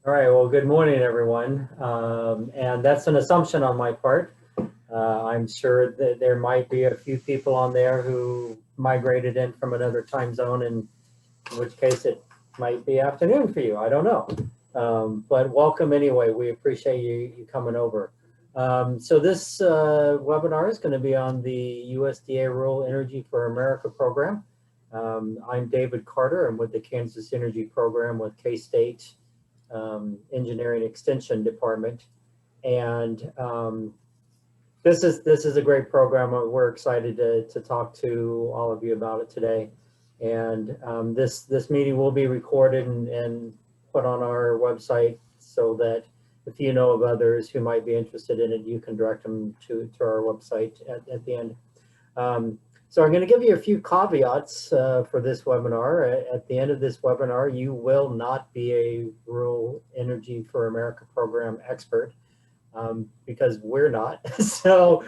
All right, well, good morning, everyone. And that's an assumption on my part. I'm sure that there might be a few people on there who migrated in from another time zone, in which case it might be afternoon for you. I don't know. But welcome anyway. We appreciate you coming over. So this webinar is going to be on the USDA Rural Energy for America program. I'm David Carter. I'm with the Kansas Energy Program with K-State Engineering Extension Department. And this is a great program. We're excited to talk to all of you about it today. And this meeting will be recorded and put on our website so that if you know of others who might be interested in it, you can direct them to our website at the end. So I'm going to give you a few caveats for this webinar. At the end of this webinar, you will not be a Rural Energy for America program expert because we're not. So,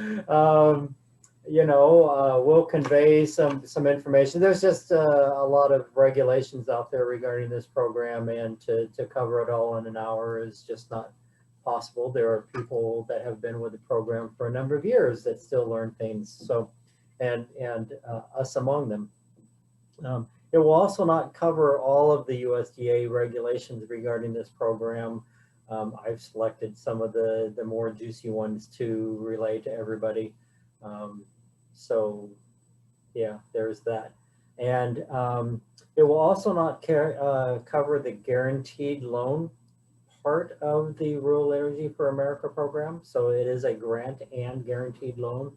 we'll convey some information. There's just a lot of regulations out there regarding this program, and to cover it all in an hour is just not possible. There are people that have been with the program for a number of years that still learn things. So, and us among them. It will also not cover all of the USDA regulations regarding this program. I've selected some of the more juicy ones to relay to everybody. So yeah, there's that. And it will also not cover the guaranteed loan part of the Rural Energy for America program. So it is a grant and guaranteed loan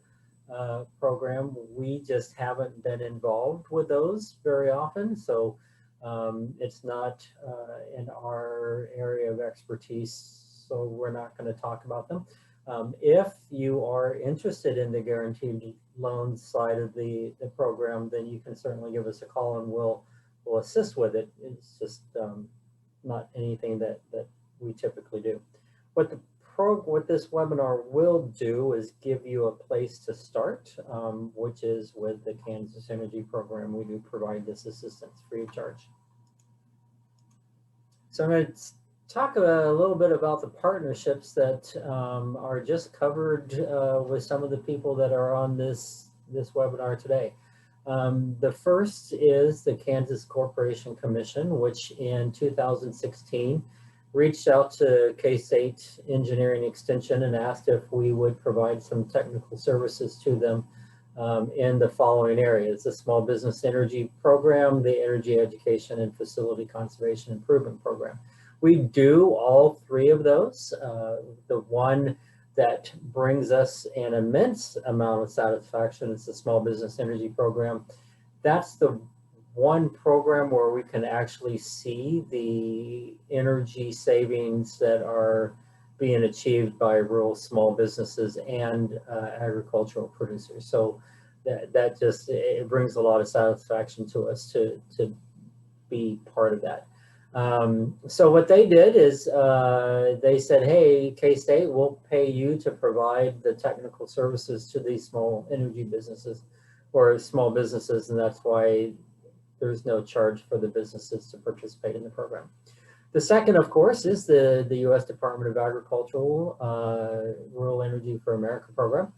program. We just haven't been involved with those very often. So it's not in our area of expertise, so we're not going to talk about them. If you are interested in the guaranteed loan side of the program, then you can certainly give us a call and we'll assist with it. It's just not anything that we typically do. What this webinar will do is give you a place to start, which is with the Kansas Energy Program. We do provide this assistance free of charge. So I'm going to talk a little bit about the partnerships that are just covered with some of the people that are on this webinar today. The first is the Kansas Corporation Commission, which in 2016 reached out to K-State Engineering Extension and asked if we would provide some technical services to them in the following areas: the Small Business Energy Program, the Energy Education and Facility Conservation Improvement Program. We do all three of those. The one that brings us an immense amount of satisfaction is the Small Business Energy Program. That's the one program where we can actually see the energy savings that are being achieved by rural small businesses and agricultural producers. So that just, it brings a lot of satisfaction to us to be part of that. So what they did is they said, hey, K-State, we'll pay you to provide the technical services to these small energy businesses or small businesses, and that's why there's no charge for the businesses to participate in the program. The second, of course, is the U.S. Department of Agricultural Rural Energy for America program.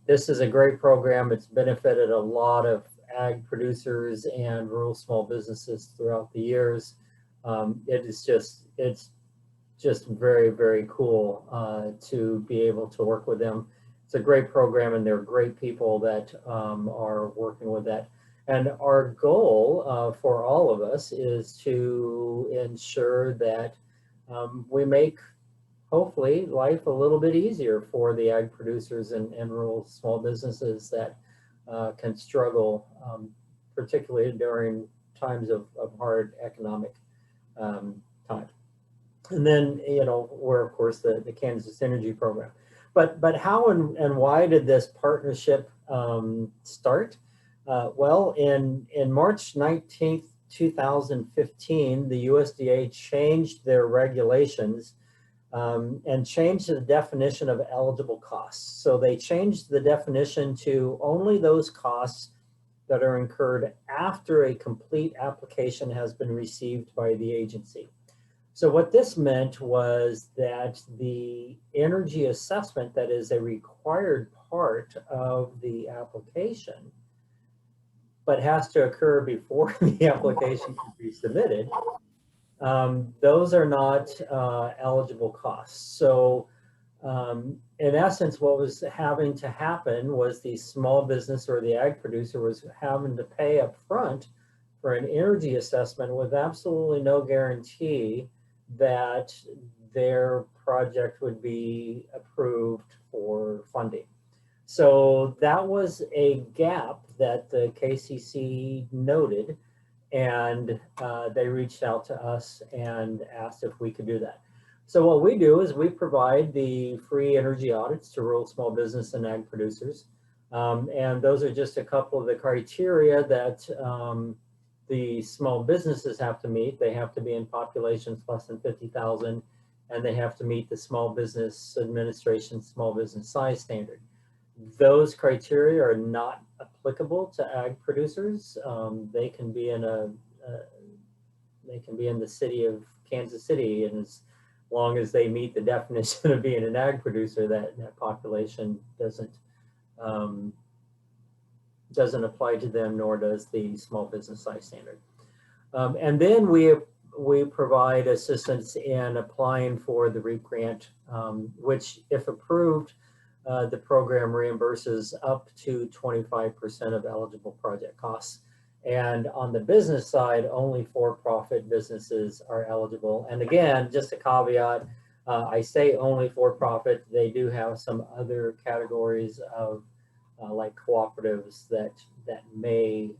This is a great program. It's benefited a lot of ag producers and rural small businesses throughout the years. It's just very, very cool to be able to work with them. It's a great program, and they're great people that are working with that. And our goal for all of us is to ensure that we make, hopefully, life a little bit easier for the ag producers and rural small businesses that can struggle, particularly during times of hard economic time. And then, we're, of course, the Kansas Energy Program. But how and why did this partnership start? Well, in March 19th, 2015, the USDA changed their regulations and changed the definition of eligible costs. So they changed the definition to only those costs that are incurred after a complete application has been received by the agency. So what this meant was that the energy assessment that is a required part of the application, but has to occur before the application can be submitted, those are not eligible costs. So in essence, what was having to happen was the small business or the ag producer was having to pay up front for an energy assessment with absolutely no guarantee that their project would be approved for funding. So that was a gap that the KCC noted, and they reached out to us and asked if we could do that. So what we do is we provide the free energy audits to rural small business and ag producers. And those are just a couple of the criteria that the small businesses have to meet. They have to be in populations less than 50,000, and they have to meet the Small Business Administration small business size standard. Those criteria are not applicable to ag producers. They can be in the city of Kansas City, and as long as they meet the definition of being an ag producer, that population doesn't apply to them, nor does the small business size standard. And then we provide assistance in applying for the REAP grant, which, if approved, the program reimburses up to 25% of eligible project costs. And on the business side, only for-profit businesses are eligible. And again, just a caveat, I say only for-profit. They do have some other categories of like cooperatives that may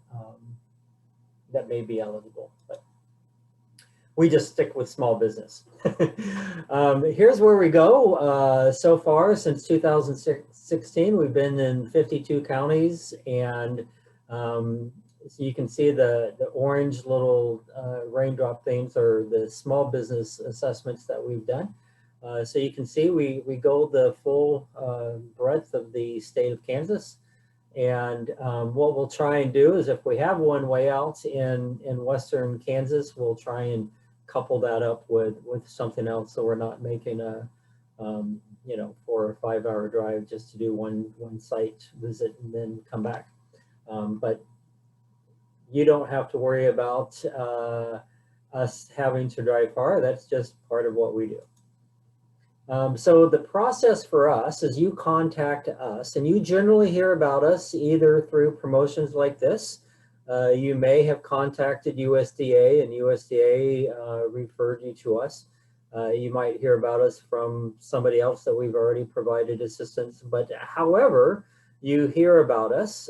be eligible, but we just stick with small business. Here's where we go. So far, since 2016, we've been in 52 counties, and so you can see the orange little raindrop things are the small business assessments that we've done. So you can see we go the full breadth of the state of Kansas. And what we'll try and do is, if we have one way out in western Kansas, we'll try and couple that up with something else, so we're not making a 4 or 5 hour drive just to do one site visit and then come back. But you don't have to worry about us having to drive far. That's just part of what we do. So the process for us is you contact us, and you generally hear about us either through promotions like this. You may have contacted USDA, and USDA referred you to us. You might hear about us from somebody else that we've already provided assistance. But however you hear about us,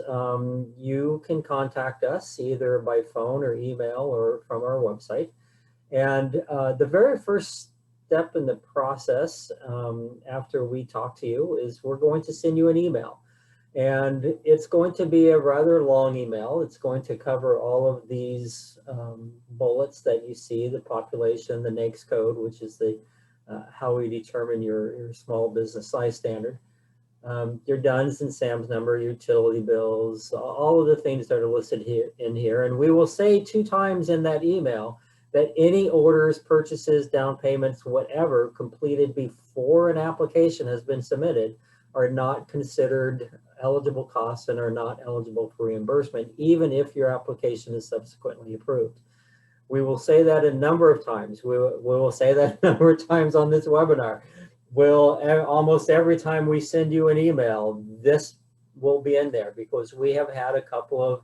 you can contact us either by phone or email or from our website. And the very first step in the process after we talk to you is we're going to send you an email. And it's going to be a rather long email. It's going to cover all of these bullets that you see: the population, the NAICS code, which is the how we determine your small business size standard, your DUNS and SAMS number, utility bills, all of the things that are listed in here. And we will say 2 times in that email that any orders, purchases, down payments, whatever, completed before an application has been submitted are not considered eligible costs and are not eligible for reimbursement, even if your application is subsequently approved. We will say that a number of times. We will say that a number of times on this webinar. Almost every time we send you an email, this will be in there, because we have had a couple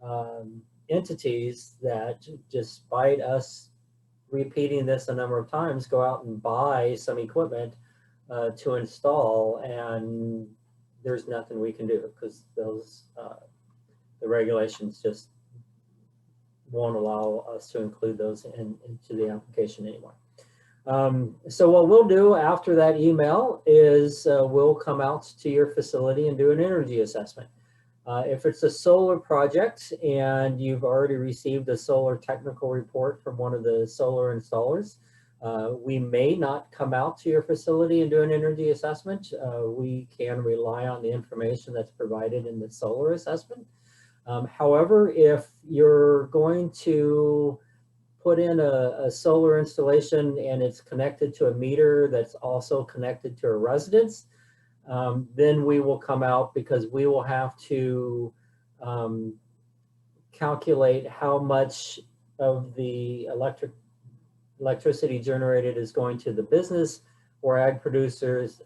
of entities that, despite us repeating this a number of times, go out and buy some equipment to install, and there's nothing we can do because those the regulations just won't allow us to include those into the application anymore. So what we'll do after that email is we'll come out to your facility and do an energy assessment. If it's a solar project and you've already received a solar technical report from one of the solar installers, we may not come out to your facility and do an energy assessment. We can rely on the information that's provided in the solar assessment. However, if you're going to put in a solar installation and it's connected to a meter that's also connected to a residence, then we will come out, because we will have to calculate how much of the electricity generated is going to the business or ag producers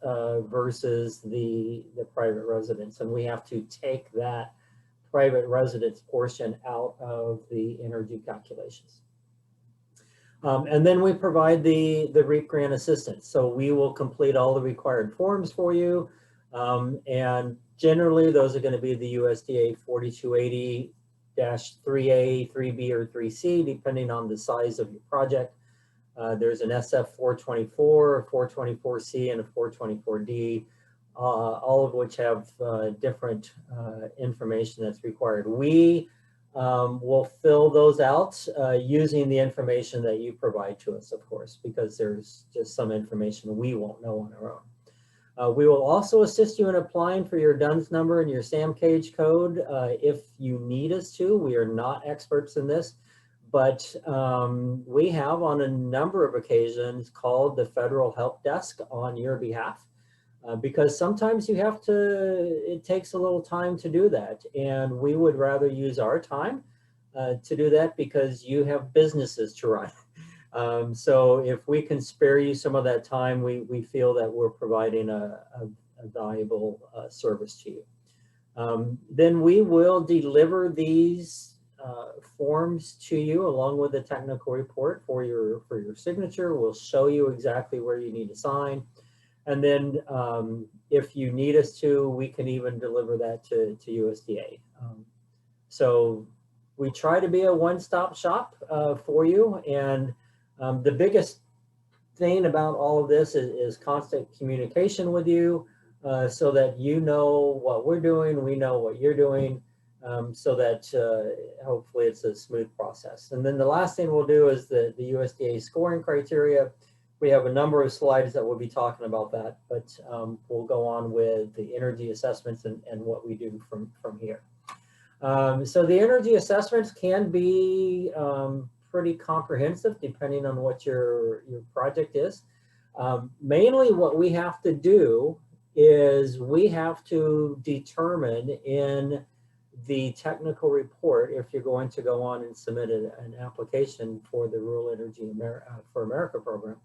versus the private residents. And we have to take that private residence portion out of the energy calculations. And then we provide the REAP grant assistance. So we will complete all the required forms for you. And generally those are going to be the USDA 4280-3A, 3B, or 3C, depending on the size of your project. There's an SF 424, a 424C, and a 424D, all of which have different information that's required. We will fill those out using the information that you provide to us, of course, because there's just some information we won't know on our own. We will also assist you in applying for your DUNS number and your SAM cage code if you need us to. We are not experts in this, but we have on a number of occasions called the Federal Help Desk on your behalf. Because sometimes you have to, it takes a little time to do that. And we would rather use our time to do that because you have businesses to run. So if we can spare you some of that time, we feel that we're providing a valuable service to you. Then we will deliver these forms to you along with the technical report for your signature. We'll show you exactly where you need to sign. And then if you need us to, we can even deliver that to USDA. So we try to be a one-stop shop for you. And the biggest thing about all of this is constant communication with you so that you know what we're doing, we know what you're doing, so that hopefully it's a smooth process. And then the last thing we'll do is the USDA scoring criteria. We have a number of slides that we'll be talking about that, but we'll go on with the energy assessments and what we do from here. So the energy assessments can be pretty comprehensive depending on what your project is. Mainly what we have to do is we have to determine in the technical report, if you're going to go on and submit an application for the Rural Energy for America program,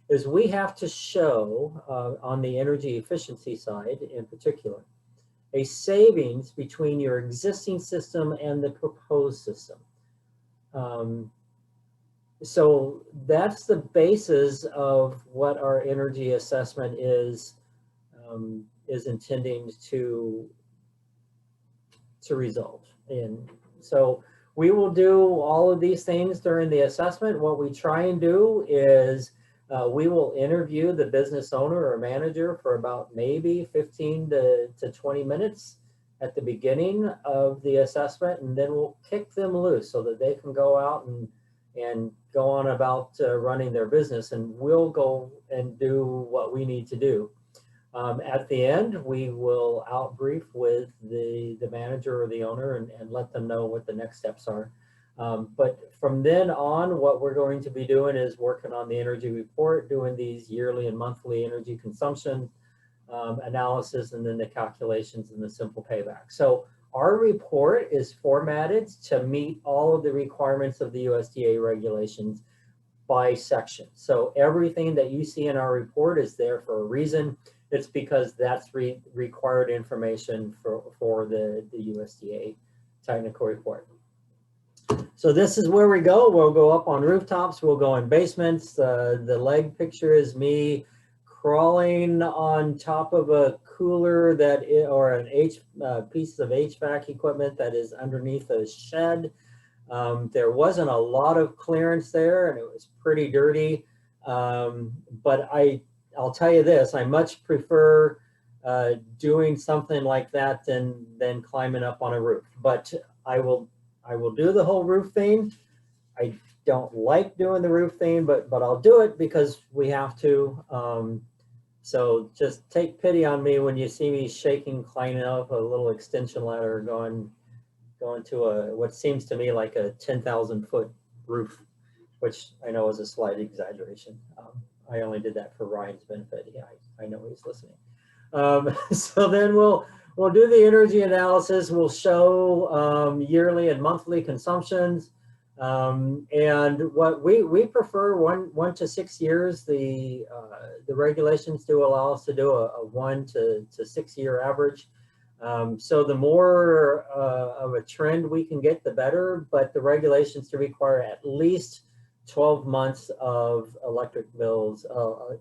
is we have to show on the energy efficiency side in particular, a savings between your existing system and the proposed system. So that's the basis of what our energy assessment is intending to result in. So we will do all of these things during the assessment. What we try and do is we will interview the business owner or manager for about maybe 15 to 20 minutes at the beginning of the assessment, and then we'll kick them loose so that they can go out and go on about running their business, and we'll go and do what we need to do. At the end, we will outbrief with the manager or the owner and let them know what the next steps are. But from then on, what we're going to be doing is working on the energy report, doing these yearly and monthly energy consumption analysis, and then the calculations and the simple payback. So our report is formatted to meet all of the requirements of the USDA regulations by section. So everything that you see in our report is there for a reason. It's because that's required information for the USDA technical report. So this is where we go. We'll go up on rooftops. We'll go in basements. The leg picture is me crawling on top of a cooler or an piece of HVAC equipment that is underneath a shed. There wasn't a lot of clearance there, and it was pretty dirty. But I'll tell you this: I much prefer doing something like that than climbing up on a roof. But I will do the whole roof thing. I don't like doing the roof thing, but I'll do it because we have to. So just take pity on me when you see me shaking, climbing up a little extension ladder, going to what seems to me like a 10,000 foot roof. which I know is a slight exaggeration. I only did that for Ryan's benefit. Yeah, I know he's listening. So then we'll do the energy analysis. We'll show yearly and monthly consumptions. And what we prefer 1 to 6 years. The regulations do allow us to do a 1 to 6 year average. So the more of a trend we can get, the better. But the regulations do require at least 12 months of electric bills,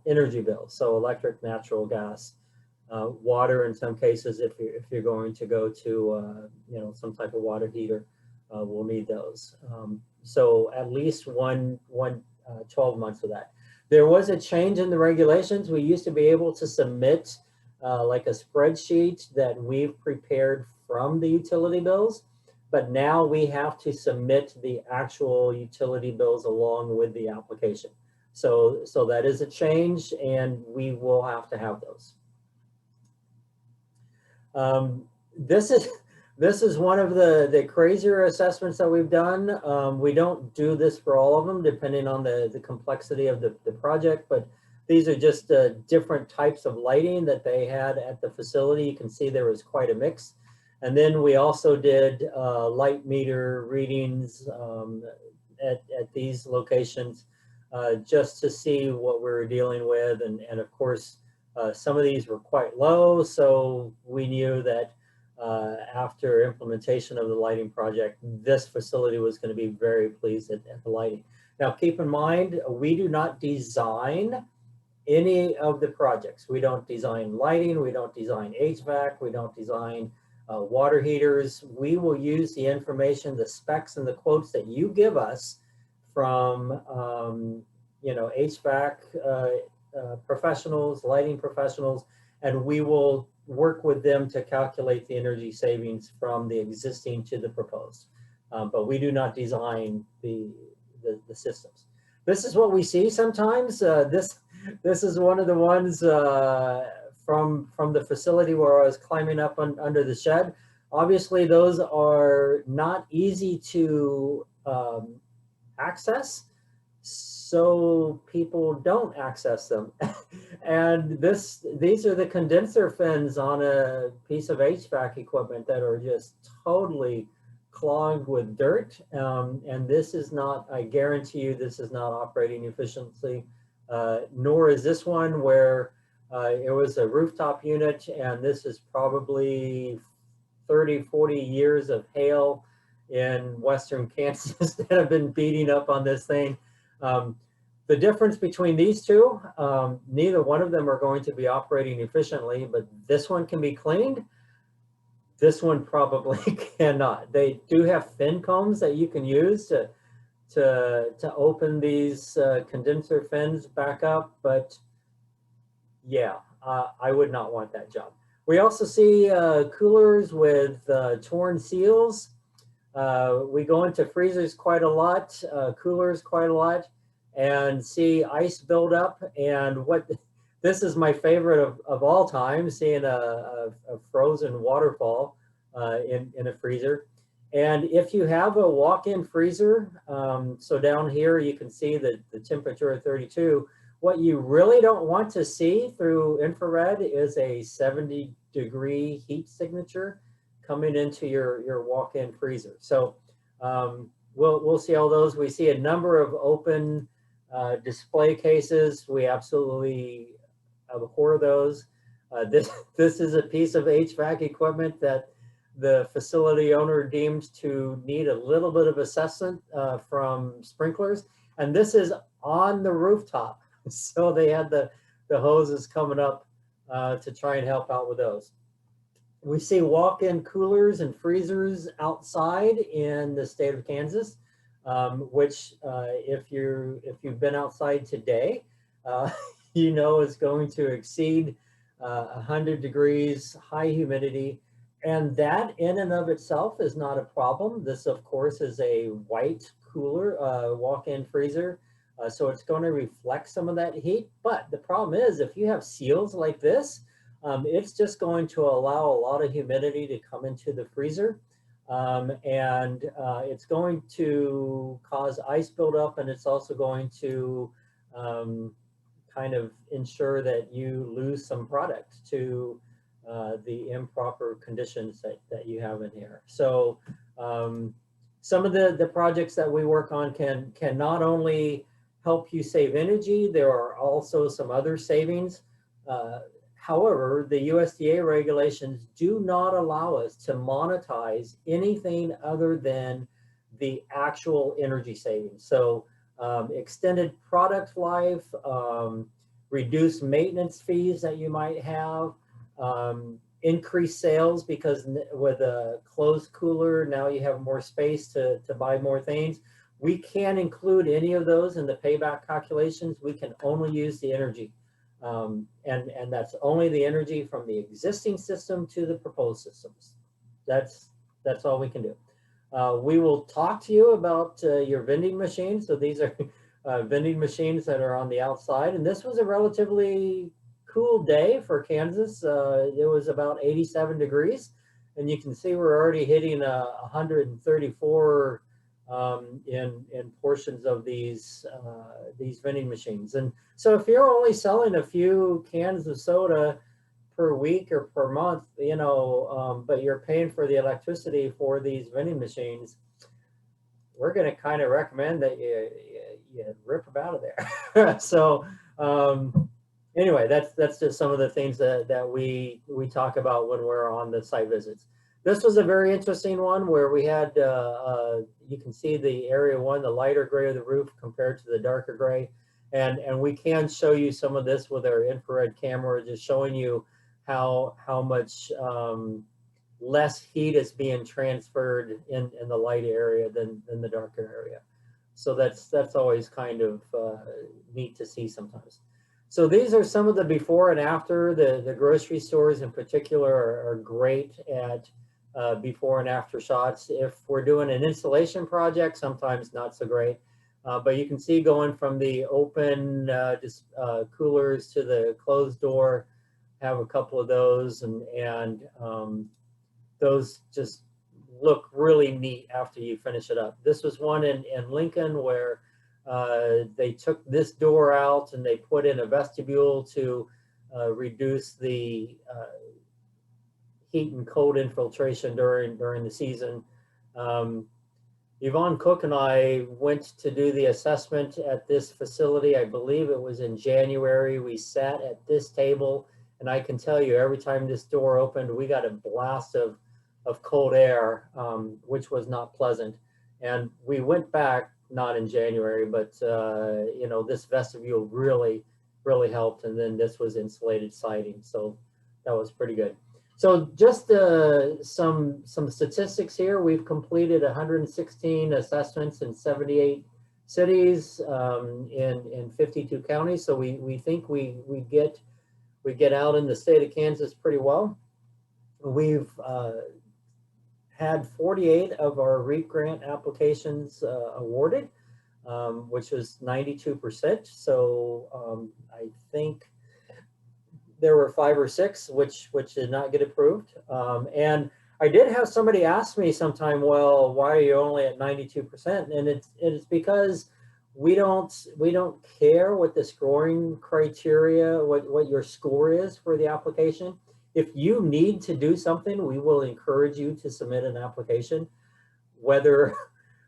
energy bills. So electric, natural gas, water in some cases. If you're going to go to some type of water heater, we'll need those. So at least 12 months of that. There was a change in the regulations. We used to be able to submit like a spreadsheet that we've prepared from the utility bills, but now we have to submit the actual utility bills along with the application. So that is a change, and we will have to have those. This is one of the crazier assessments that we've done. We don't do this for all of them, depending on the complexity of the project, but these are just different types of lighting that they had at the facility. You can see there was quite a mix. And then we also did light meter readings at these locations just to see what we were dealing with. And of course, some of these were quite low, so we knew that after implementation of the lighting project, this facility was going to be very pleased at the lighting. Now, keep in mind, we do not design any of the projects. We don't design lighting, we don't design HVAC, we don't design water heaters. We will use the information, the specs and the quotes that you give us from HVAC professionals, lighting professionals, and we will work with them to calculate the energy savings from the existing to the proposed. But we do not design the systems. This is what we see sometimes. This is one of the ones from the facility where I was climbing up under the shed. Obviously, those are not easy to access, so people don't access them. And these are the condenser fins on a piece of HVAC equipment that are just totally clogged with dirt. And this is not, I guarantee you, this is not operating efficiently, nor is this one where it was a rooftop unit, and this is probably 30, 40 years of hail in western Kansas that have been beating up on this thing. The difference between these two, neither one of them are going to be operating efficiently, but this one can be cleaned. This one probably cannot. They do have fin combs that you can use to open these condenser fins back up, but yeah, I would not want that job. We also see coolers with torn seals. We go into freezers quite a lot, coolers quite a lot, and see ice build up. And this is my favorite of all time, seeing a frozen waterfall in a freezer. And if you have a walk-in freezer, so down here you can see the temperature of 32. What you really don't want to see through infrared is a 70-degree heat signature coming into your walk-in freezer. So we'll see all those. We see a number of open display cases. We absolutely abhor those. This is a piece of HVAC equipment that the facility owner deemed to need a little bit of assessment from sprinklers, and this is on the rooftop. So they had the hoses coming up to try and help out with those. We see walk-in coolers and freezers outside in the state of Kansas, which if you've been outside today, you know is going to exceed 100 degrees, high humidity, and that in and of itself is not a problem. This, of course, is a white cooler, walk-in freezer. So it's going to reflect some of that heat. But the problem is, if you have seals like this, it's just going to allow a lot of humidity to come into the freezer. and it's going to cause ice buildup, and it's also going to kind of ensure that you lose some product to the improper conditions that you have in here. So some of the projects that we work on can not only help you save energy, there are also some other savings. However, the USDA regulations do not allow us to monetize anything other than the actual energy savings. So extended product life, reduced maintenance fees that you might have, increased sales because with a closed cooler, now you have more space to buy more things. We can't include any of those in the payback calculations. We can only use the energy. And that's only the energy from the existing system to the proposed systems. That's all we can do. We will talk to you about your vending machines. So these are vending machines that are on the outside. And this was a relatively cool day for Kansas. It was about 87 degrees. And you can see we're already hitting 134 in portions of these vending machines. And so if you're only selling a few cans of soda per week or per month, you know, but you're paying for the electricity for these vending machines, we're going to kind of recommend that you rip them out of there. So anyway, that's just some of the things that we talk about when we're on the site visits. This was a very interesting one where we had, you can see the area one, the lighter gray of the roof compared to the darker gray. And we can show you some of this with our infrared camera, just showing you how much less heat is being transferred in the light area than the darker area. So that's always kind of neat to see sometimes. So these are some of the before and after. The grocery stores in particular are great at before and after shots. If we're doing an installation project, sometimes not so great. But you can see going from the open coolers to the closed door, have a couple of those, and those just look really neat after you finish it up. This was one in Lincoln where they took this door out and they put in a vestibule to reduce the heat and cold infiltration during the season. Yvonne Cook and I went to do the assessment at this facility. I believe it was in January. We sat at this table, and I can tell you every time this door opened, we got a blast of cold air, which was not pleasant. And we went back, not in January, but you know, this vestibule really helped. And then this was insulated siding, so that was pretty good. So just some statistics here. We've completed 116 assessments in 78 cities in 52 counties. So we think we get out in the state of Kansas pretty well. We've had 48 of our REAP grant applications awarded, which was 92%. So I think there were 5 or 6 which did not get approved. And I did have somebody ask me sometime, well, why are you only at 92%? And it's because we don't care what the scoring criteria, what your score is for the application. If you need to do something, we will encourage you to submit an application, whether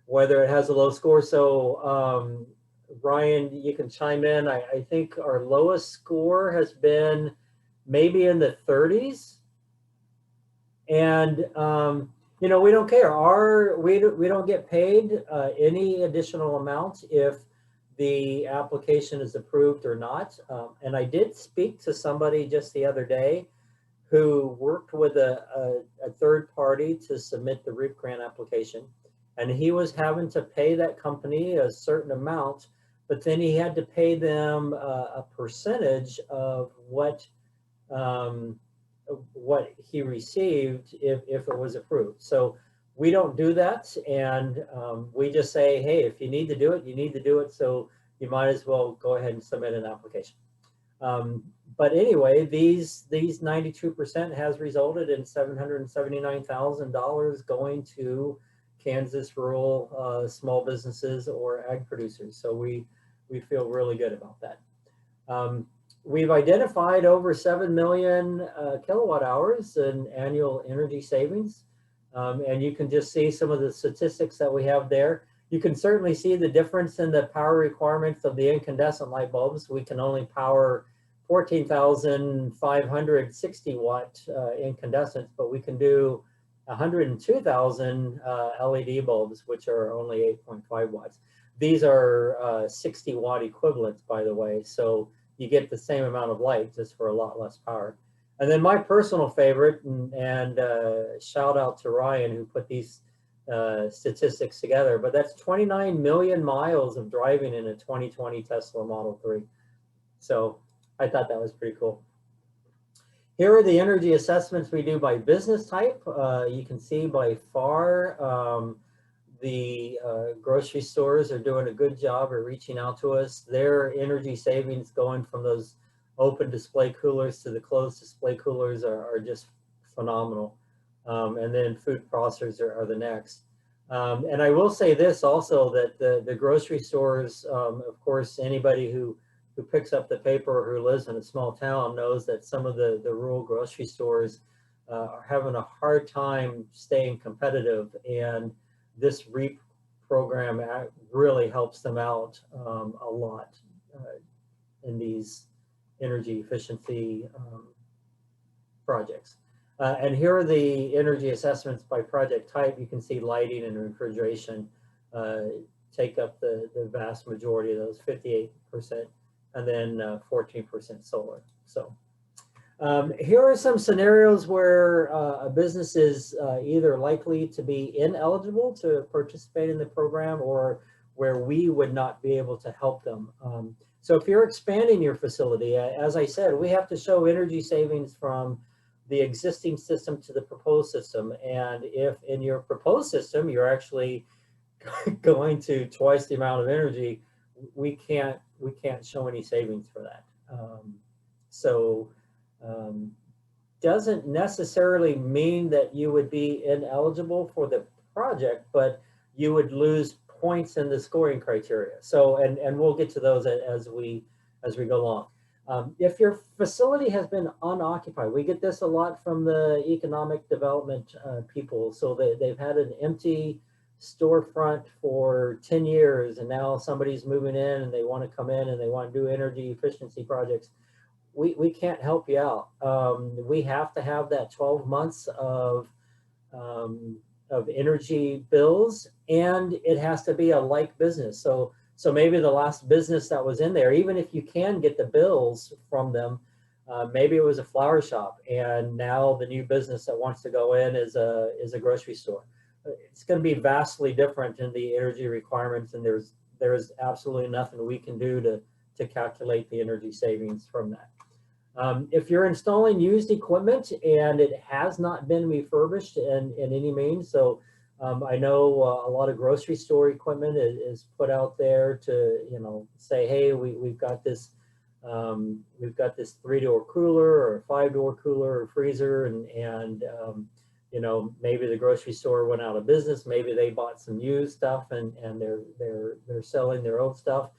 it has a low score. So Ryan, you can chime in. I think our lowest score has been maybe in the 30s. And, you know, we don't care. We don't get paid any additional amount if the application is approved or not. And I did speak to somebody just the other day who worked with a third party to submit the REAP grant application. And he was having to pay that company a certain amount, but then he had to pay them a percentage of what he received if it was approved. So we don't do that, and we just say, hey, if you need to do it, you need to do it. So you might as well go ahead and submit an application. But anyway, these 92% has resulted in $779,000 going to Kansas rural small businesses or ag producers. So we feel really good about that. We've identified over 7 million kilowatt hours in annual energy savings. And you can just see some of the statistics that we have there. You can certainly see the difference in the power requirements of the incandescent light bulbs. We can only power 14,560 watt incandescents, but we can do 102,000 LED bulbs, which are only 8.5 watts. These are 60 watt equivalents, by the way, so you get the same amount of light just for a lot less power. And then my personal favorite, and shout out to Ryan who put these statistics together, but that's 29 million miles of driving in a 2020 Tesla Model 3. So I thought that was pretty cool. Here are the energy assessments we do by business type. You can see by far the grocery stores are doing a good job of reaching out to us. Their energy savings going from those open display coolers to the closed display coolers are just phenomenal. And then food processors are the next. And I will say this also, that the grocery stores, of course, anybody who picks up the paper or who lives in a small town knows that some of the rural grocery stores are having a hard time staying competitive, and this REAP program really helps them out a lot in these energy efficiency projects. And here are the energy assessments by project type. You can see lighting and refrigeration take up the vast majority of those, 58%, and then 14% solar. So here are some scenarios where a business is either likely to be ineligible to participate in the program, or where we would not be able to help them. So if you're expanding your facility, as I said, we have to show energy savings from the existing system to the proposed system. And if in your proposed system, you're actually going to twice the amount of energy, we can't show any savings for that. Doesn't necessarily mean that you would be ineligible for the project, but you would lose points in the scoring criteria. So, and we'll get to those as we go along. If your facility has been unoccupied, we get this a lot from the economic development people. So they've had an empty storefront for 10 years, and now somebody's moving in and they want to come in and they want to do energy efficiency projects. We can't help you out. We have to have that 12 months of energy bills, and it has to be a like business. So maybe the last business that was in there, even if you can get the bills from them, maybe it was a flower shop, and now the new business that wants to go in is a grocery store. It's going to be vastly different in the energy requirements, and there's absolutely nothing we can do to calculate the energy savings from that. If you're installing used equipment and it has not been refurbished in any means, so I know a lot of grocery store equipment is put out there to, say, hey, we've got this 3-door cooler or a 5-door cooler or freezer, and maybe the grocery store went out of business. Maybe they bought some used stuff and they're selling their old stuff.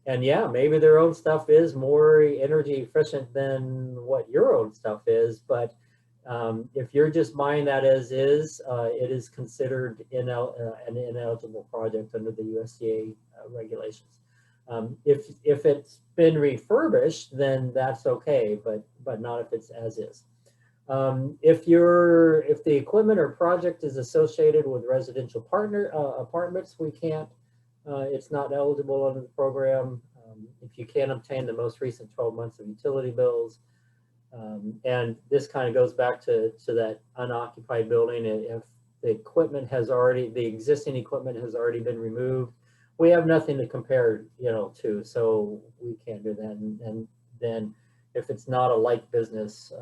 And yeah, maybe their own stuff is more energy efficient than what your own stuff is, but if you're just buying that as is, it is considered an ineligible project under the USDA regulations. If it's been refurbished, then that's okay, but not if it's as is. If the equipment or project is associated with residential apartments, we can't. It's not eligible under the program. If you can't obtain the most recent 12 months of utility bills, and this kind of goes back to that unoccupied building. If the existing equipment has already been removed, we have nothing to compare, to, so we can't do that. And then if it's not a like business,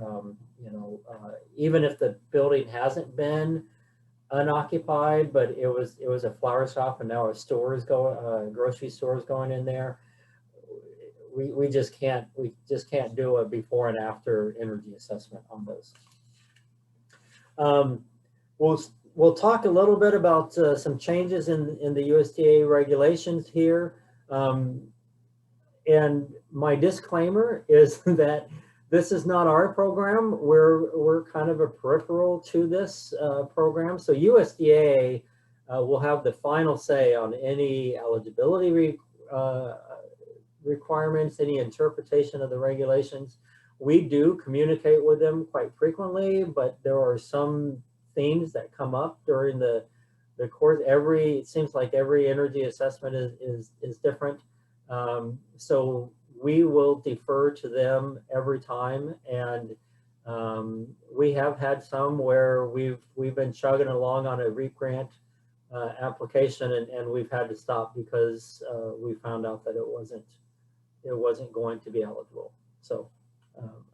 even if the building hasn't been unoccupied, but it was a flower shop and now a store is going, grocery store is going in there, we just can't do a before and after energy assessment on those. We'll talk a little bit about some changes in the USDA regulations here. And my disclaimer is that this is not our program. We're kind of a peripheral to this program. So USDA will have the final say on any eligibility requirements, any interpretation of the regulations. We do communicate with them quite frequently, but there are some themes that come up during the course. It seems like every energy assessment is different. So we will defer to them every time, and we have had some where we've been chugging along on a REAP grant application, and we've had to stop because we found out that it wasn't going to be eligible. So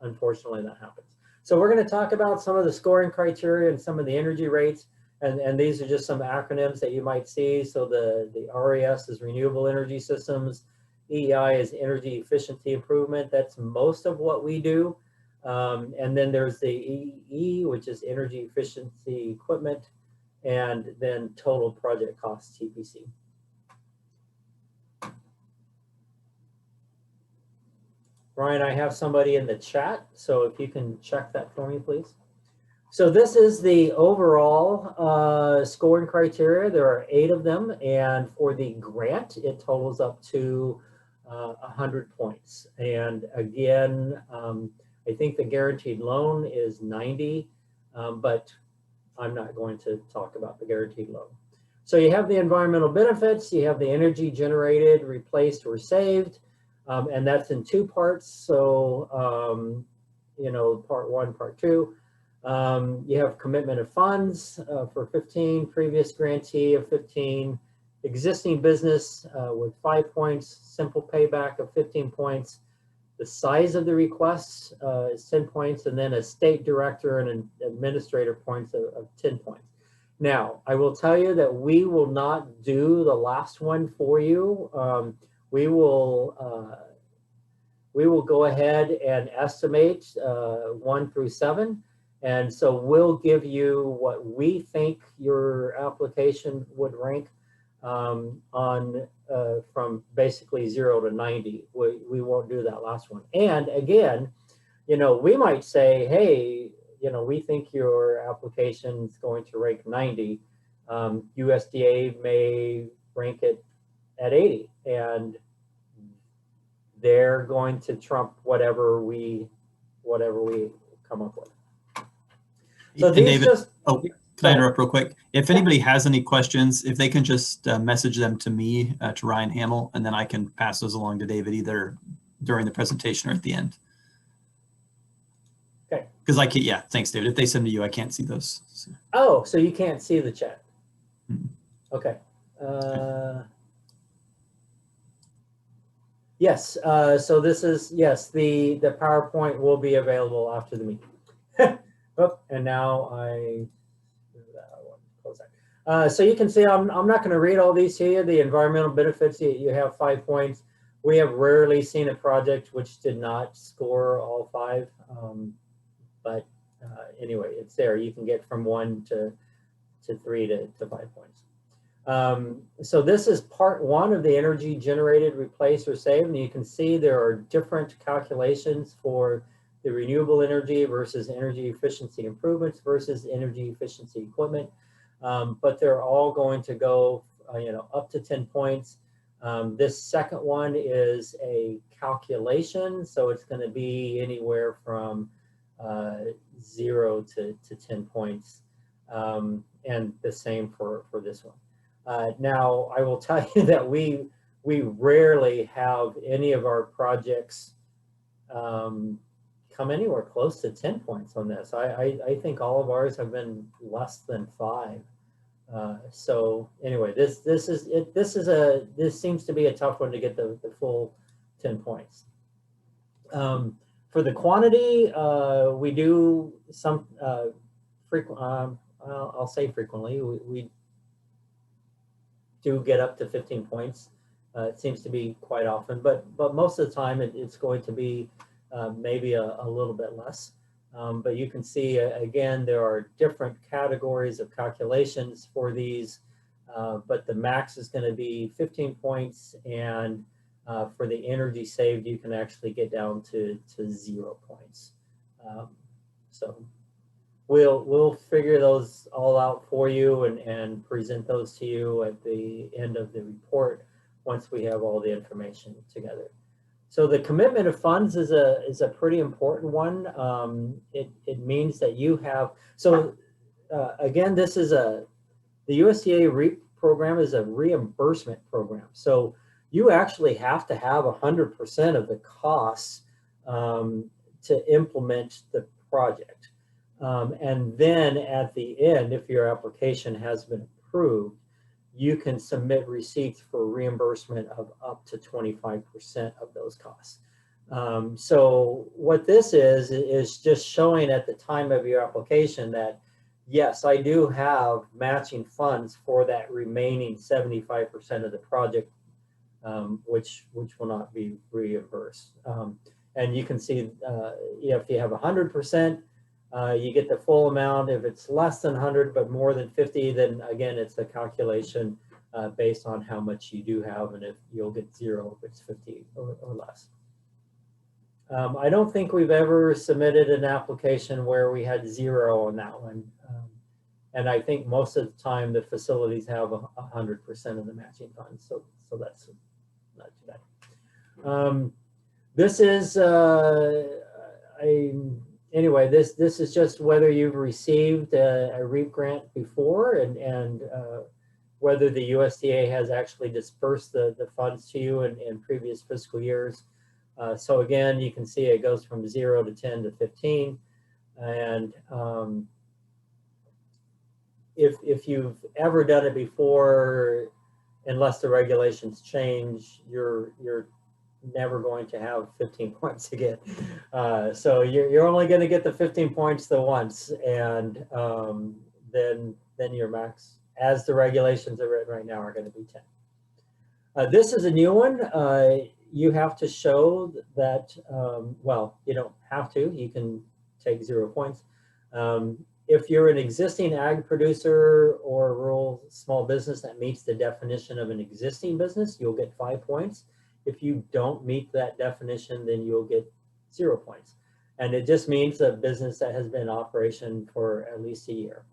unfortunately that happens. So we're going to talk about some of the scoring criteria and some of the energy rates, and these are just some acronyms that you might see. So the RES is renewable energy systems, EEI is energy efficiency improvement. That's most of what we do. And then there's the EE, which is energy efficiency equipment, and then total project cost, TPC. Ryan, I have somebody in the chat, so if you can check that for me, please. So this is the overall scoring criteria. There are 8 of them, and for the grant, it totals up to 100 points. And again, I think the guaranteed loan is 90, but I'm not going to talk about the guaranteed loan. So you have the environmental benefits, you have the energy generated, replaced, or saved, and that's in 2 parts. So, you know, part 1, part 2. You have commitment of funds for 15, previous grantee of 15, existing business with 5 points, simple payback of 15 points. The size of the requests is 10 points, and then a state director and an administrator points of 10 points. Now, I will tell you that we will not do the last one for you. We will go ahead and estimate 1 through 7. And so we'll give you what we think your application would rank from basically 0 to 90. We won't do that last one. And again, you know, we might say, hey, you know, we think your application is going to rank 90. USDA may rank it at 80, and they're going to trump whatever we come up with. So these David, just, can I interrupt real quick? If anybody has any questions, if they can just message them to me, to Ryan Hamill, and then I can pass those along to David either during the presentation or at the end. Okay. Because I can't, yeah, thanks, David. If they send to you, I can't see those. So. Oh, so you can't see the chat. Okay. Yes, so this is, yes, the PowerPoint will be available after the meeting. Oh, and now close that. So you can see, I'm not going to read all these to you. The environmental benefits, you have 5 points. We have rarely seen a project which did not score all 5. But anyway, it's there. You can get from 1 to 3 to 5 points. So this is part 1 of the energy generated, replaced, or saved. And you can see there are different calculations for the renewable energy versus energy efficiency improvements versus energy efficiency equipment. But they're all going to go, you know, up to 10 points. This second one is a calculation, so it's going to be anywhere from 0 to 10 points, and the same for this one. Now, I will tell you that we rarely have any of our projects come anywhere close to 10 points on this. I think all of ours have been less than 5. So anyway, this seems to be a tough one to get the full 10 points. For the quantity, we do some frequent. I'll say frequently. We do get up to 15 points It seems to be quite often, but most of the time it's going to be maybe a little bit less. But you can see, again, there are different categories of calculations for these, but the max is going to be 15 points, and for the energy saved, you can actually get down to 0 points. So we'll figure those all out for you and present those to you at the end of the report once we have all the information together. So the commitment of funds is a pretty important one. It means that you have, so again, this is the USDA REAP program is a reimbursement program. So you actually have to have 100% of the costs to implement the project. And then at the end, if your application has been approved, you can submit receipts for reimbursement of up to 25% of those costs. So what this is just showing at the time of your application that, yes, I do have matching funds for that remaining 75% of the project, which will not be reimbursed. And you can see if you have 100%, you get the full amount. If it's less than 100 but more than 50, then again it's a calculation based on how much you do have, and if you'll get 0 if it's 50 or less. I don't think we've ever submitted an application where we had 0 on that one, and I think most of the time the facilities have 100% of the matching funds, so that's not too bad. This is anyway, this is just whether you've received a REAP grant before and whether the USDA has actually dispersed the funds to you in previous fiscal years. So again, you can see it goes from 0 to 10 to 15. And if you've ever done it before, unless the regulations change, you're never going to have 15 points again. So you're only going to get the 15 points the once, and then your max, as the regulations are written right now, are going to be 10. This is a new one. You have to show that, well, you don't have to, you can take 0 points. If you're an existing ag producer or rural small business that meets the definition of an existing business, you'll get 5 points. If you don't meet that definition, then you'll get 0 points. And it just means a business that has been in operation for at least a year.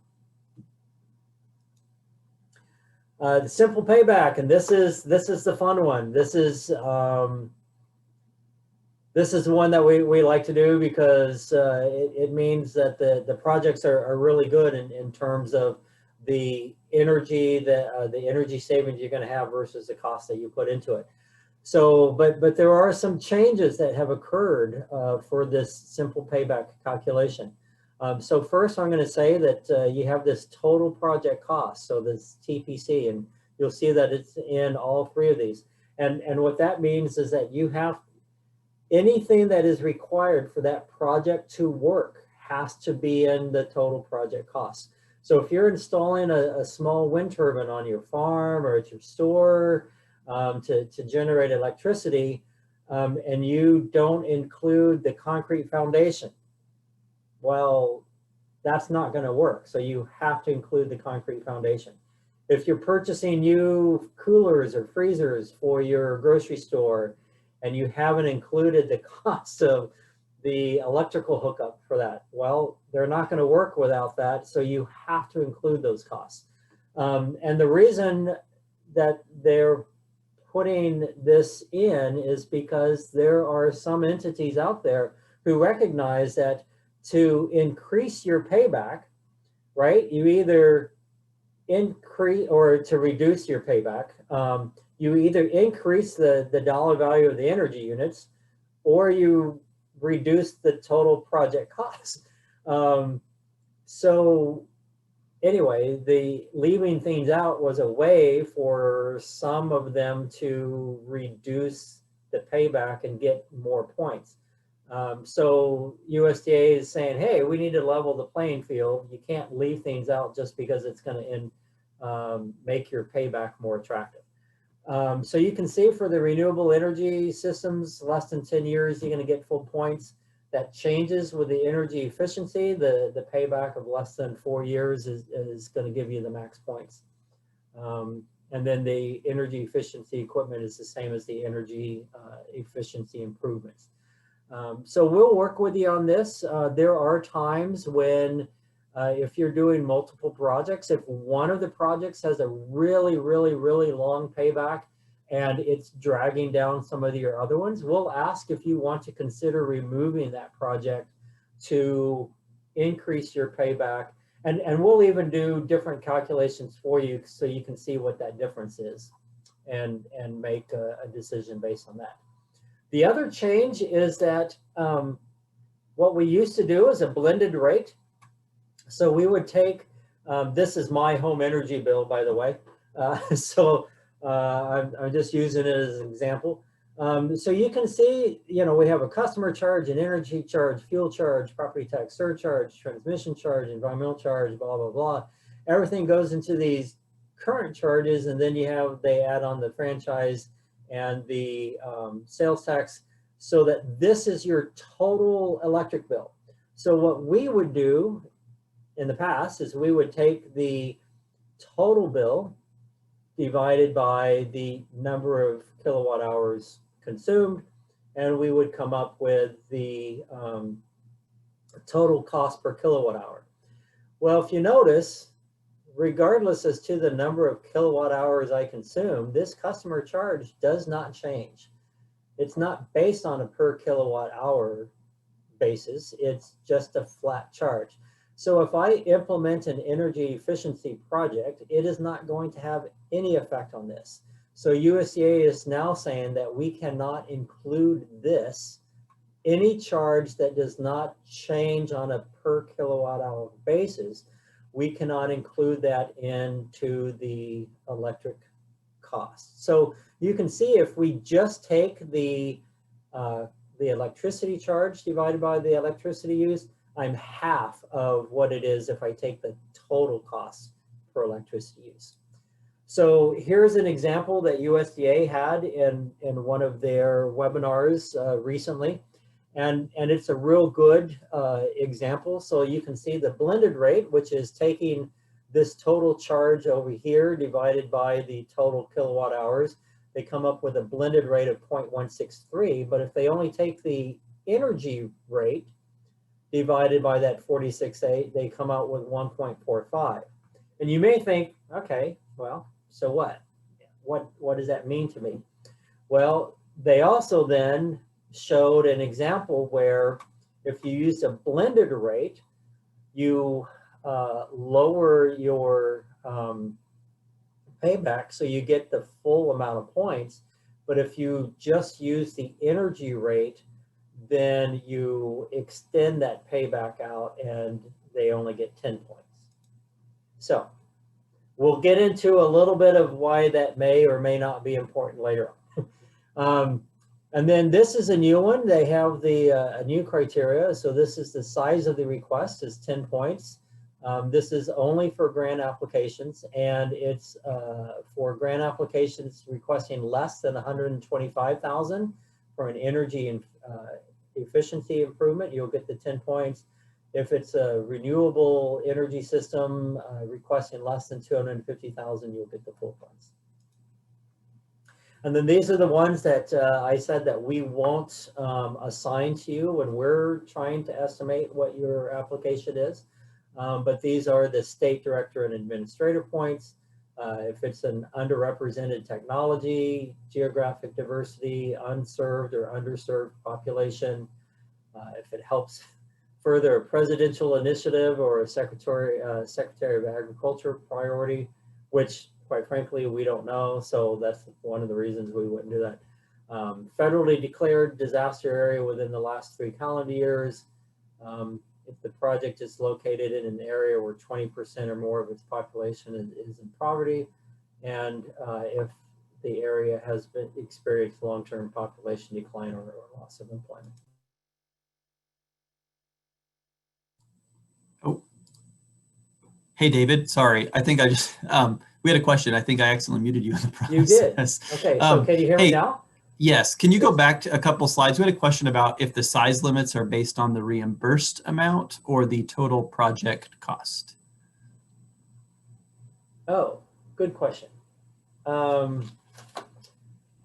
The simple payback, and this is the fun one. This is the one that we like to do because it means that the projects are really good in terms of the energy the energy savings you're going to have versus the cost that you put into it. So, but there are some changes that have occurred for this simple payback calculation. So first, I'm going to say that you have this total project cost, so this TPC, and you'll see that it's in all 3 of these. And what that means is that you have anything that is required for that project to work has to be in the total project cost. So if you're installing a small wind turbine on your farm or at your store to generate electricity, and you don't include the concrete foundation, well, that's not going to work. So you have to include the concrete foundation. If you're purchasing new coolers or freezers for your grocery store and you haven't included the cost of the electrical hookup for that, well, they're not going to work without that. So you have to include those costs. And the reason that they're putting this in is because there are some entities out there who recognize that to increase your payback, right? You either increase, or to reduce your payback, you either increase the dollar value of the energy units or you reduce the total project cost. So anyway, the leaving things out was a way for some of them to reduce the payback and get more points. So USDA is saying, hey, we need to level the playing field. You can't leave things out just because it's going to make your payback more attractive. So you can see for the renewable energy systems, less than 10 years, you're going to get full points. That changes with the energy efficiency. The payback of less than 4 years is going to give you the max points. And then the energy efficiency equipment is the same as the energy efficiency improvements. So we'll work with you on this. There are times when if you're doing multiple projects, if one of the projects has a really long payback and it's dragging down some of your other ones, we'll ask if you want to consider removing that project to increase your payback. And we'll even do different calculations for you so you can see what that difference is and make a decision based on that. The other change is that what we used to do is a blended rate. So we would take, this is my home energy bill, by the way. I'm just using it as an example. So you can see, we have a customer charge, an energy charge, fuel charge, property tax surcharge, transmission charge, environmental charge, blah, blah, blah. Everything goes into these current charges, and then they add on the franchise and the sales tax, so that this is your total electric bill. So what we would do in the past is we would take the total bill divided by the number of kilowatt hours consumed, and we would come up with the total cost per kilowatt hour. Well, if you notice, regardless as to the number of kilowatt hours I consume, this customer charge does not change. It's not based on a per kilowatt hour basis, it's just a flat charge. So if I implement an energy efficiency project, it is not going to have any effect on this. So USDA is now saying that we cannot include this, any charge that does not change on a per kilowatt hour basis, we cannot include that into the electric cost. So you can see if we just take the electricity charge divided by the electricity used, I'm half of what it is if I take the total cost per electricity use. So here's an example that USDA had in one of their webinars recently. And it's a real good example. So you can see the blended rate, which is taking this total charge over here divided by the total kilowatt hours. They come up with a blended rate of 0.163. But if they only take the energy rate divided by that 46.8, they come out with 1.45. And you may think, okay, well, so what? What does that mean to me? Well, they also then showed an example where if you use a blended rate, you lower your payback, so you get the full amount of points. But if you just use the energy rate, then you extend that payback out and they only get 10 points. So we'll get into a little bit of why that may or may not be important later on. And then this is a new one. They have a new criteria. So this is the size of the request is 10 points. This is only for grant applications, and it's for grant applications requesting less than 125,000 for an energy and efficiency improvement. You'll get the 10 points. If it's a renewable energy system requesting less than 250,000, you'll get the full points. And then these are the ones that I said that we won't assign to you when we're trying to estimate what your application is. But these are the state director and administrator points. If it's an underrepresented technology, geographic diversity, unserved or underserved population, if it helps further a presidential initiative or a Secretary of Agriculture priority, which quite frankly, we don't know. So that's one of the reasons we wouldn't do that. Federally declared disaster area within the last 3 calendar years. If the project is located in an area where 20% or more of its population is in poverty, and if the area has experienced long-term population decline or loss of employment. Oh, hey, David, sorry. I think I just, We had a question. I think I accidentally muted you in the process. You did. Okay, so can you hear me now? Yes. Can you go back to a couple slides? We had a question about if the size limits are based on the reimbursed amount or the total project cost. Oh, good question. I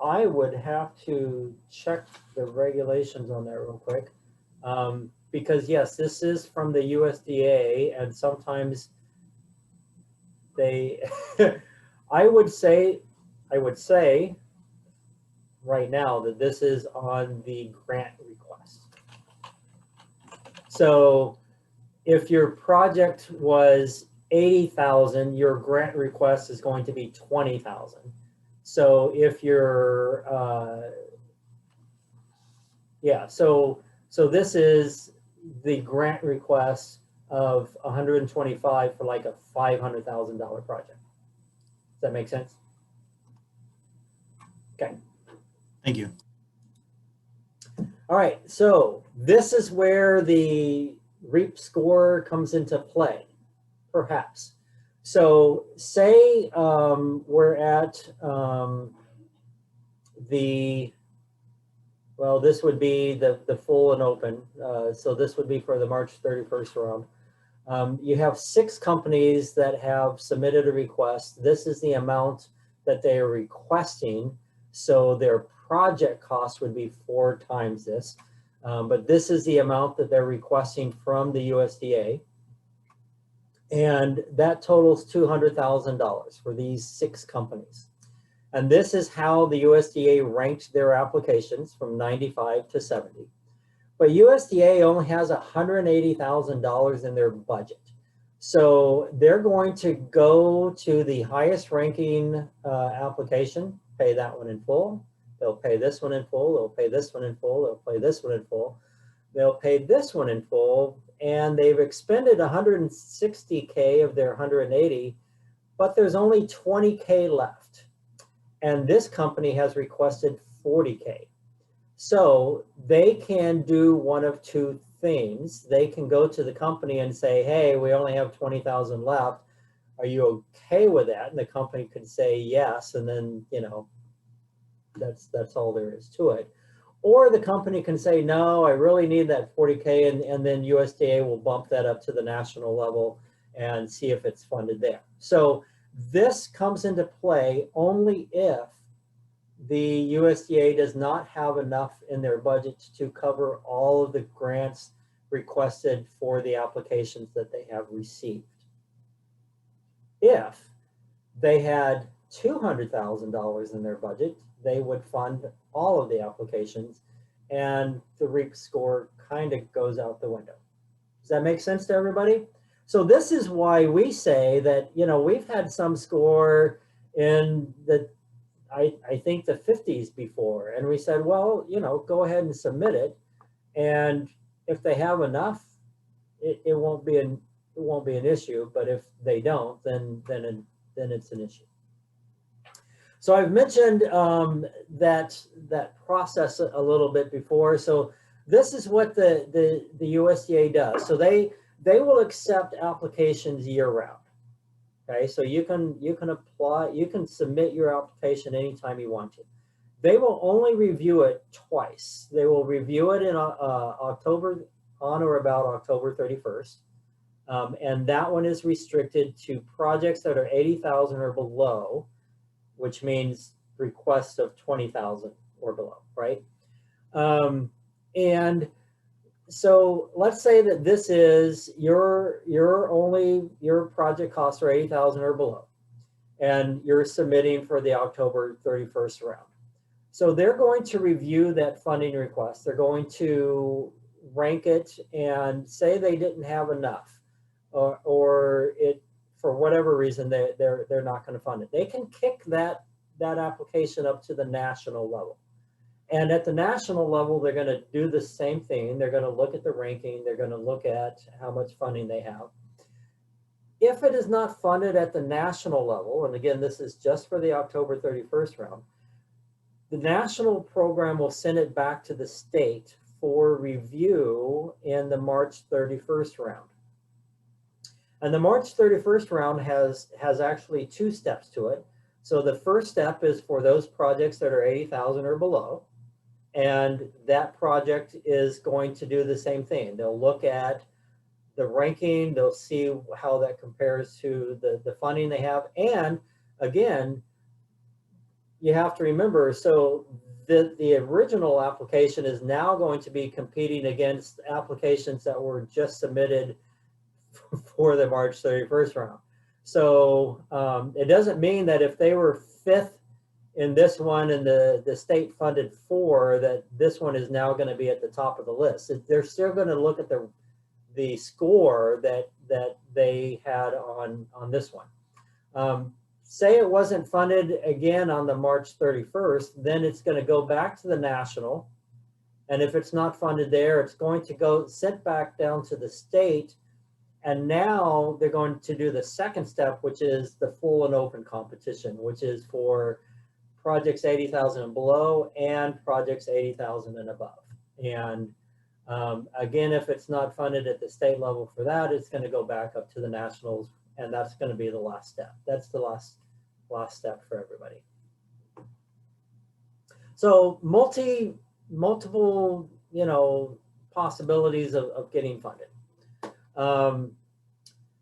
would have to check the regulations on that real quick. Because yes, this is from the USDA, and sometimes they, I would say right now that this is on the grant request. So if your project was 80,000, your grant request is going to be 20,000. So if you're, so this is the grant request of 125 for like a $500,000 project. Does that make sense? Okay. Thank you. All right, so this is where the REAP score comes into play, perhaps. So say we're at this would be the full and open. So this would be for the March 31st round. You have 6 companies that have submitted a request. This is the amount that they are requesting. So their project cost would be 4 times this. But this is the amount that they're requesting from the USDA. And that totals $200,000 for these 6 companies. And this is how the USDA ranked their applications from 95 to 70. But USDA only has $180,000 in their budget. So they're going to go to the highest ranking application, pay that one in full. They'll pay this one in full. They'll pay this one in full. They'll pay this one in full. They'll pay this one in full. And they've expended 160K of their 180, but there's only 20K left. And this company has requested 40K. So they can do one of 2 things. They can go to the company and say, hey, we only have 20,000 left. Are you okay with that? And the company could say yes. And then, you know, that's all there is to it. Or the company can say, no, I really need that 40K, and then USDA will bump that up to the national level and see if it's funded there. So this comes into play only if the USDA does not have enough in their budget to cover all of the grants requested for the applications that they have received. If they had $200,000 in their budget, they would fund all of the applications, and the REAP score kind of goes out the window. Does that make sense to everybody? So this is why we say that, you know, we've had some score in the, I think the 50s before, and we said, well, you know, go ahead and submit it, and if they have enough, it won't be an issue. But if they don't, then it's an issue. So I've mentioned that process a little bit before. So this is what the USDA does. So they will accept applications year-round. Okay, so you can apply, you can submit your application anytime you want to. They will only review it twice. They will review it in October, on or about October 31st. And that one is restricted to projects that are 80,000 or below, which means requests of 20,000 or below, right? And so let's say that this is your project costs are 80,000 or below, and you're submitting for the October 31st round. So they're going to review that funding request. They're going to rank it and say they didn't have enough, or it, for whatever reason, they're not going to fund it. They can kick that application up to the national level. And at the national level, they're going to do the same thing. They're going to look at the ranking. They're going to look at how much funding they have. If it is not funded at the national level, and again, this is just for the October 31st round, the national program will send it back to the state for review in the March 31st round. And the March 31st round has actually 2 steps to it. So the first step is for those projects that are 80,000 or below. And that project is going to do the same thing. They'll look at the ranking, they'll see how that compares to the funding they have. And again, you have to remember, so the original application is now going to be competing against applications that were just submitted for the March 31st round. So it doesn't mean that if they were 5th in this one and the state funded 4, that this one is now going to be at the top of the list. They're still going to look at the score that they had on this one. Say it wasn't funded again on the March 31st, then it's going to go back to the national. And if it's not funded there, it's going to go sent back down to the state. And now they're going to do the second step, which is the full and open competition, which is for projects 80,000 and below and projects 80,000 and above. And again, if it's not funded at the state level for that, it's going to go back up to the nationals, and that's going to be the last step. That's the last step for everybody. So multiple, possibilities of getting funded.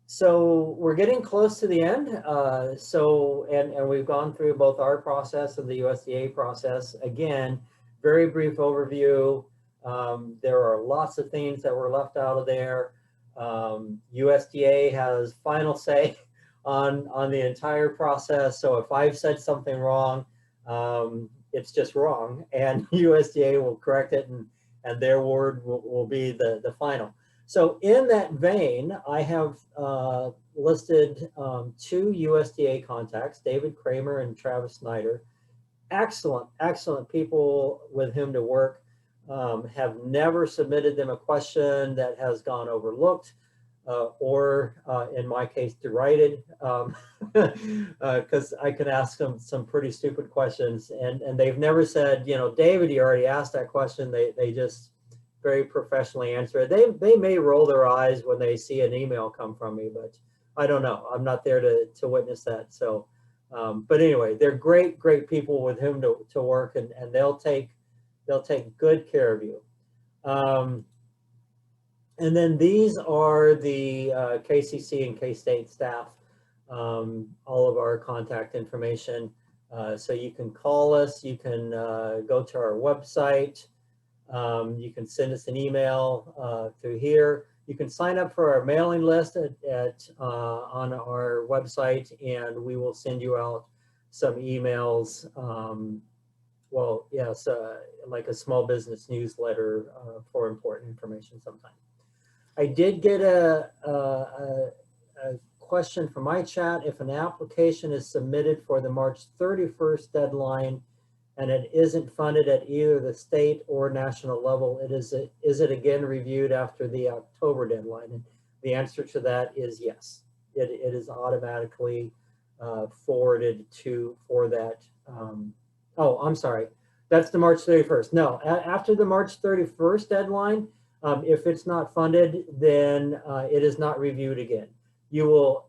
So we're getting close to the end. And we've gone through both our process and the USDA process. Again, very brief overview. There are lots of things that were left out of there. USDA has final say on the entire process. So if I've said something wrong, it's just wrong, and USDA will correct it, and their word will be the final. So in that vein, I have listed 2 USDA contacts, David Kramer and Travis Snider. Excellent people with whom to work. Have never submitted them a question that has gone overlooked or in my case, derided, because I can ask them some pretty stupid questions, and they've never said, David, you already asked that question. They just very professionally answer it. They may roll their eyes when they see an email come from me, but I don't know. I'm not there to witness that. So, but anyway, they're great people with whom to work, and they'll take good care of you. And then these are the KCC and K-State staff, all of our contact information. So you can call us, you can go to our website, you can send us an email through here. You can sign up for our mailing list on our website, and we will send you out some emails. Well, yes, like a small business newsletter for important information sometime. I did get a question from my chat. If an application is submitted for the March 31st deadline and it isn't funded at either the state or national level, is it again reviewed after the October deadline? And the answer to that is yes. It is automatically forwarded for that. Oh, I'm sorry. That's the March 31st. No, after the March 31st deadline, if it's not funded, then it is not reviewed again. You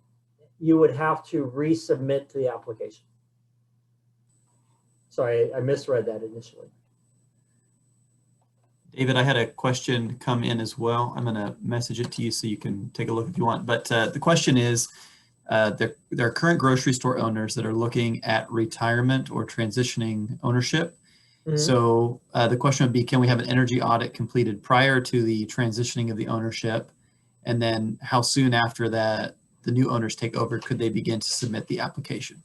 would have to resubmit the application. Sorry, I misread that initially. David, I had a question come in as well. I'm going to message it to you so you can take a look if you want. But the question is, there are current grocery store owners that are looking at retirement or transitioning ownership. Mm-hmm. So the question would be, can we have an energy audit completed prior to the transitioning of the ownership? And then how soon after that the new owners take over could they begin to submit the application?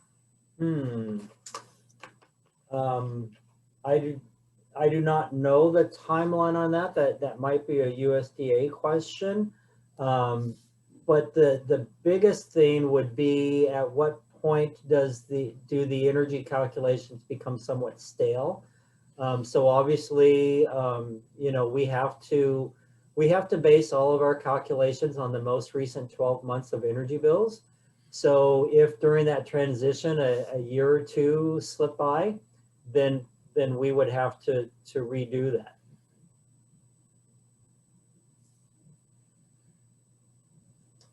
I do not know the timeline on that. That might be a USDA question. But the biggest thing would be, at what point do the energy calculations become somewhat stale? So obviously, we have to base all of our calculations on the most recent 12 months of energy bills. So if during that transition a year or two slip by, then we would have to redo that.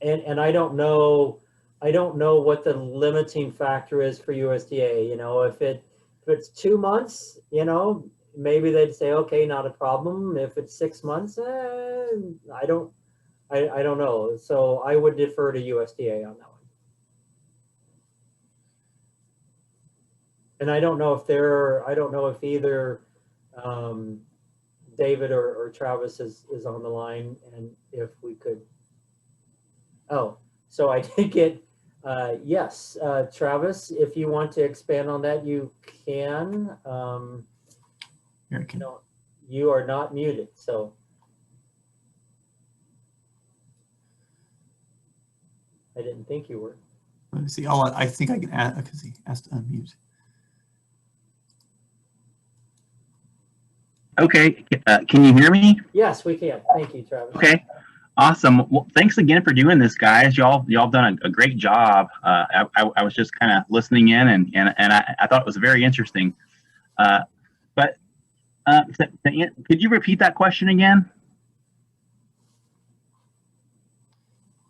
and I don't know what the limiting factor is for USDA. You know, if it's 2 months, you know, maybe they'd say, okay, not a problem. If it's 6 months, I don't know. So I would defer to USDA on that one. And I don't know if either David or Travis is on the line, and if we could. Oh, so I did get, yes, Travis, if you want to expand on that, you can. Here, can. No, you are not muted, so. I didn't think you were. Let me see. I think I can add, because he asked to unmute. Okay, can you hear me? Yes, we can. Thank you, Travis. Okay, awesome. Well, thanks again for doing this, guys. Y'all done a great job. I was just kind of listening in, and I thought it was very interesting. But could you repeat that question again?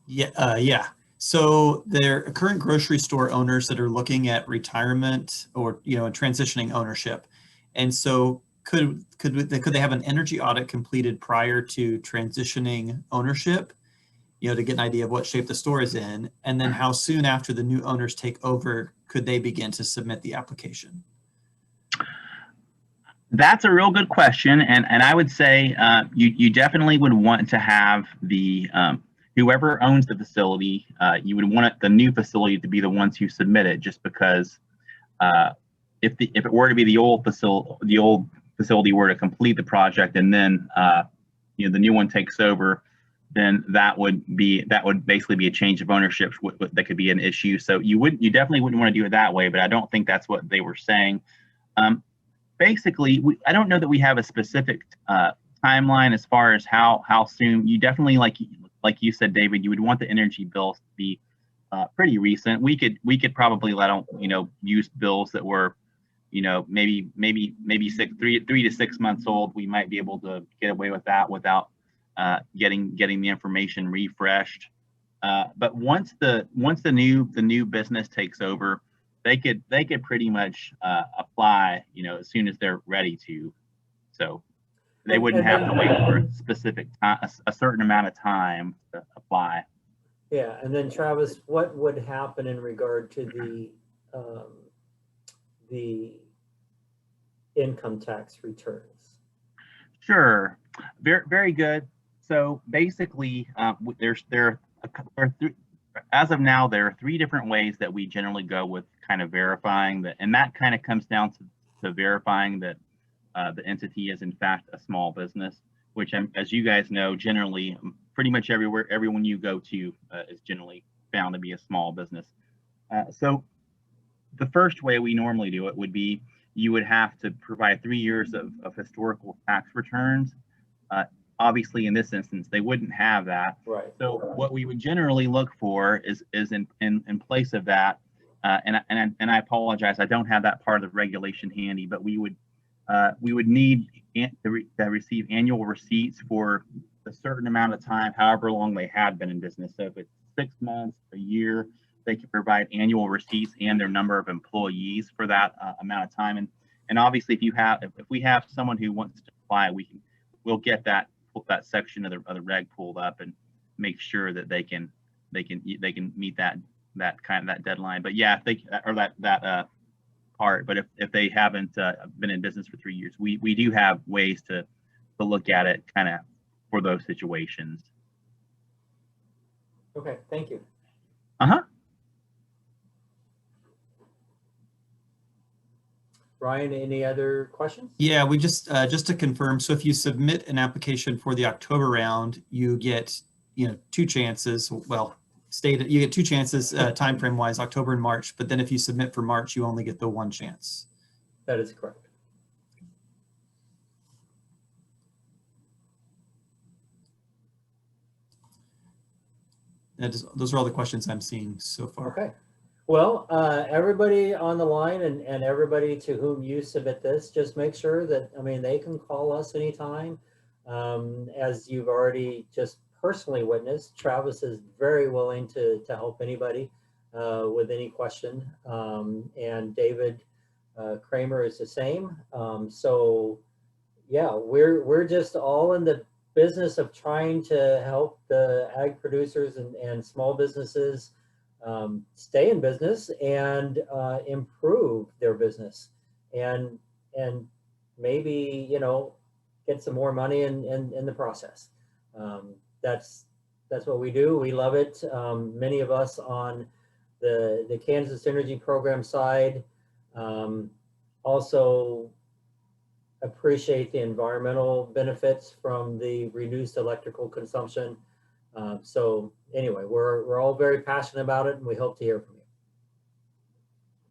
Yeah. So there are current grocery store owners that are looking at retirement or, you know, transitioning ownership. And so could they have an energy audit completed prior to transitioning ownership, you know, to get an idea of what shape the store is in? And then how soon after the new owners take over could they begin to submit the application? That's a real good question. And I would say you definitely would want to have the whoever owns the facility, you would want the new facility to be the ones who submit it, just because if it were to be the old facility were to complete the project, and then you know, the new one takes over, then that would basically be a change of ownership that could be an issue. So you definitely wouldn't want to do it that way, but I don't think that's what they were saying. Basically, I don't know that we have a specific timeline as far as how soon. You definitely, like you said, David, you would want the energy bills to be pretty recent. We could probably let them, you know, use bills that were, you know, maybe 3 to 6 months old. We might be able to get away with that without getting the information refreshed. But once the new business takes over, they could pretty much apply, you know, as soon as they're ready to. So they wouldn't have to wait for a specific time, a certain amount of time to apply. Yeah, and then Travis, what would happen in regard to the income tax returns? Sure, very good. So basically, as of now, there are 3 different ways that we generally go with kind of verifying that, and that kind of comes down to verifying that the entity is in fact a small business, which, as you guys know, generally pretty much everyone you go to is generally found to be a small business. So the first way we normally do it would be you would have to provide 3 years of historical tax returns. Obviously, in this instance, they wouldn't have that. Right. So what we would generally look for is in place of that, and I apologize, I don't have that part of the regulation handy, but we would need to receive annual receipts for a certain amount of time, however long they had been in business. So if it's 6 months, a year, they can provide annual receipts and their number of employees for that amount of time. And obviously, if we have someone who wants to apply, we'll get that section of the reg pulled up and make sure that they can meet that deadline. But yeah, if they or that part. But if they haven't been in business for 3 years, we do have ways to look at it kind of for those situations. Okay, thank you. Ryan, any other questions? Yeah, we just to confirm. So if you submit an application for the October round, you get, you know, 2 chances. Well, you get 2 chances time frame wise, October and March. But then if you submit for March, you only get the 1 chance. That is correct. Those are all the questions I'm seeing so far. Okay. Well, everybody on the line and everybody to whom you submit this, just make sure that, I mean, they can call us anytime. As you've already just personally witnessed. Travis is very willing to help anybody with any question, and David Kramer is the same. So yeah, we're just all in the business of trying to help the ag producers and small businesses stay in business and improve their business, and maybe, you know, get some more money in the process. That's what we do. We love it. Many of us on the Kansas Energy Program side also appreciate the environmental benefits from the reduced electrical consumption. So anyway, we're all very passionate about it, and we hope to hear from you.